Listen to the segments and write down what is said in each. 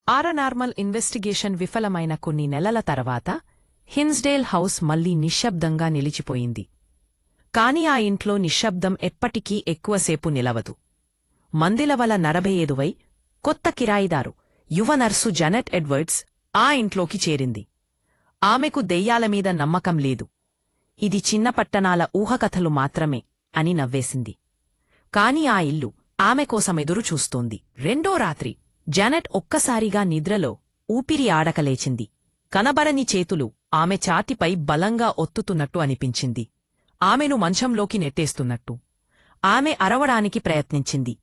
Paranormal investigation విఫలమైన కొన్ని నెలల తర్వాత హిన్స్డేల్ హౌస్ మళ్లీ నిశ్శబ్దంగా నిలిచిపోయింది. కాని ఆ ఇంట్లో నిశ్శబ్దం ఎప్పటికీ ఎక్కువసేపు నిలవదు. మందిలవల 45 కొత్త కిరాయిదారు యువ నర్సు జానెట్ ఎడ్వర్డ్స్ ఆ ఇంట్లోకి చేరింది. ఆమెకు దెయ్యాలమీద నమ్మకం లేదు. ఇది చిన్న పట్టణాల ఊహకథలు మాత్రమే అని నవ్వేసింది. కాని ఆ ఇల్లు ఆమె కోసమెదురు చూస్తోంది. రెండో రాత్రి జానెట్ ఒక్కసారిగా నిద్రలో ఊపిరి ఆడకలేచింది. కనబడని చేతులు ఆమె ఛాతిపై బలంగా ఒత్తుతున్నట్టు అనిపించింది. ఆమెను మంచంలోకి నెట్టేస్తున్నట్టు. ఆమె అరవడానికి ప్రయత్నించింది.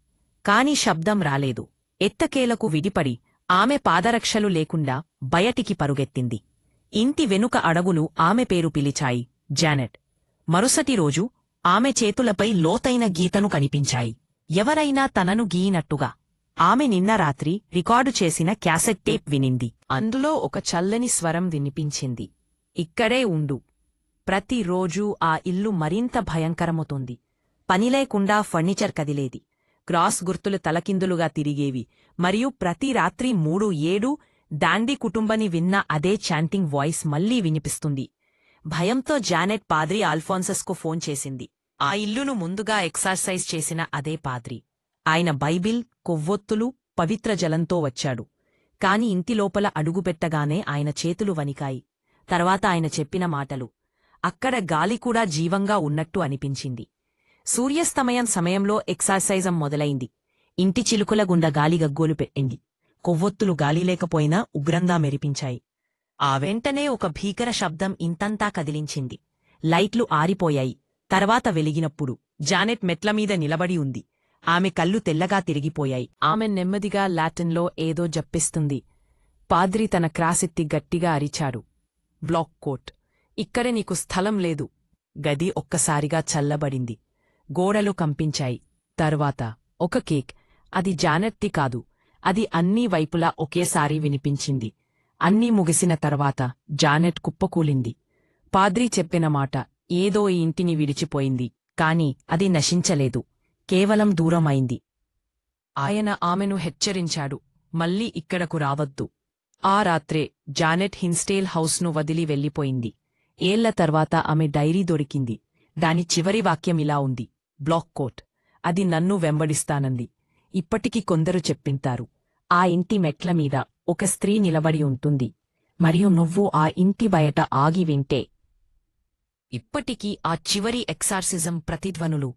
కాని శబ్దం రాలేదు. ఎట్టకేలకు విడిపడి ఆమె పాదరక్షలు లేకుండా బయటికి పరుగెత్తింది. ఇంటి వెనుక అడుగులు ఆమె పేరు పిలిచాయి, జానెట్. మరుసటి రోజు ఆమె చేతులపై లోతైన గీతను కనిపించాయి. ఎవరైనా తనను గీయినట్టుగా. ఆమె నిన్న రాత్రి రికార్డు చేసిన క్యాసెట్ టేప్ వినింది. అందులో ఒక చల్లని స్వరం వినిపించింది. ఇక్కడే ఉండు. ప్రతిరోజూ ఆ ఇల్లు మరింత భయంకరమవుతోంది. పనిలేకుండా ఫర్నిచర్ కదిలేది. క్రాస్ గుర్తులు తలకిందులుగా తిరిగేవి. మరియు ప్రతి రాత్రి 3-7 దాండీ కుటుంబని విన్న అదే చాంటింగ్ వాయిస్ మళ్లీ వినిపిస్తుంది. భయంతో జానెట్ పాద్రి ఆల్ఫాన్సస్కు ఫోన్ చేసింది. ఆ ఇల్లును ముందుగా ఎక్సర్సైజ్ చేసిన అదే పాద్రి. ఆయన బైబిల్, కొవ్వొత్తులు, పవిత్ర జలంతో వచ్చాడు. కాని ఇంటిలోపల అడుగుపెట్టగానే ఆయన చేతులు వణికాయి. తర్వాత ఆయన చెప్పిన మాటలు. అక్కడ గాలి కూడా జీవంగా ఉన్నట్టు అనిపించింది. సూర్యాస్తమయం సమయంలో ఎక్సర్సైజం మొదలైంది. ఇంటి చిలుకుల గుండా గాలి గగ్గోలు పెట్టింది. కొవ్వొత్తులు గాలి లేకపోయినా ఉగ్రంగా మెరిపించాయి. ఆ వెంటనే ఒక భీకర శబ్దం ఇంతంతా కదిలించింది. లైట్లు ఆరిపోయాయి. తర్వాత వెలిగినప్పుడు జానెట్ మెట్లమీద నిలబడి ఉంది. ఆమె కళ్ళు తెల్లగా తిరిగిపోయాయి. ఆమె నెమ్మదిగా లాటిన్లో ఏదో జప్పిస్తుంది. పాద్రి తన క్రాసెత్తి గట్టిగా అరిచాడు. Black coat. ఇక్కడ నీకు స్థలం లేదు. గది ఒక్కసారిగా చల్లబడింది. గోడలు కంపించాయి. తర్వాత ఒక కేక్. అది జానెట్ది కాదు. అది అన్ని వైపులా ఒకేసారి వినిపించింది. అన్నీ ముగిసిన తర్వాత జానెట్ కుప్పకూలింది. పాద్రి చెప్పిన మాట ఏదో ఈ ఇంటిని విడిచిపోయింది. కాని అది నశించలేదు. కేవలం దూరమైంది. ఆయన ఆమెను హెచ్చరించాడు, మళ్ళీ ఇక్కడకు రావద్దు. ఆ రాత్రే జానెట్ హిన్స్డేల్ హౌస్ను వదిలి వెళ్ళిపోయింది. ఏళ్ల తర్వాత ఆమె డైరీ దొరికింది. దాని చివరి వాక్యం ఇలా ఉంది: బ్లాక్ కోట్. అది నన్ను వెంబడిస్తానంది. ఇప్పటికి కొందరు చెప్పింటారు, ఆ ఇంటి మెట్లమీద ఒక స్త్రీ నిలబడి ఉంటుంది. మరియు నువ్వు ఆ ఇంటి బయట ఆగి వింటే ఇప్పటికీ ఆ చివరి ఎక్సార్సిజం ప్రతిధ్వనులు